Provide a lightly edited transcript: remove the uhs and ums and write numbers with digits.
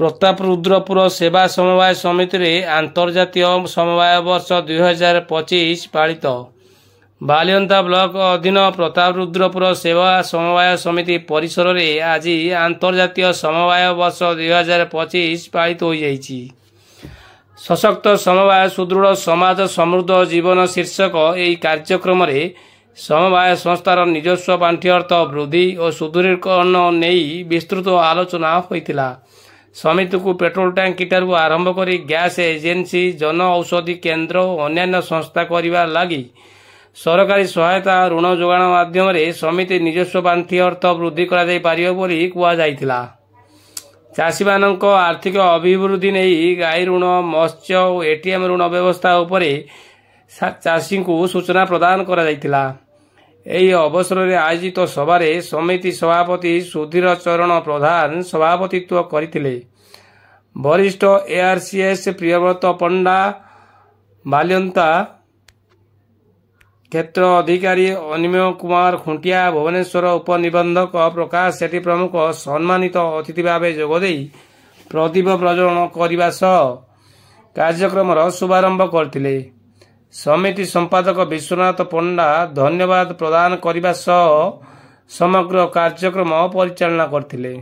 प्रतापरुद्रपुर सेवा समवाय समिति रे अंतर्जातीय समवाय वर्ष 2025 पालित बालियंता ब्लॉक अधीन प्रतापरुद्रपुर सेवा समवाय समिति परिसर रे आज अंतर्जातीय समवाय वर्ष 2025 पालित हो जाइछि। सशक्त समवाय सुदृढ़ समाज समृद्ध जीवन शीर्षक यह कार्यक्रम रे समवाय संस्थार निजस्व पांठि अर्थ वृद्धि और सुदृढ़ीकरण नहीं विस्तृत आलोचना होइतिला। समिति को पेट्रोल टैंकी ठारू आरंभ करी गैस एजेंसी जन औषधि केन्द्र और अन्य संस्था करने लगी सरकारी सहायता ऋण जोगाण माध्यम समिति निजस्व पांठि अर्थ वृद्धि कहुला। चाषी मानक आर्थिक अभिवृद्धि नहीं गाई ऋण मत्स्य और एटीएम ऋण व्यवस्था उपरे चाषी को सूचना प्रदान करा। यह अवसर में आयोजित सभारे समिति सभापति सुधीर चरण प्रधान सभापतित्व करथिले। वरिष्ठ एआरसीएस प्रियव्रत पंडा, बालियंता क्षेत्र अधिकारी अनिमेय कुमार खुंटिया, भुवनेश्वर उपनिबंधक प्रकाश सेठी प्रमुख सम्मानित अतिथि भाव जोगदे प्रदीप प्रज्वलन करने सह कार्यक्रम शुभारंभ करथिले। समिति संपादक विश्वनाथ पंडा धन्यवाद प्रदान करने सह समग्र कार्यक्रम परिचालना करथिले।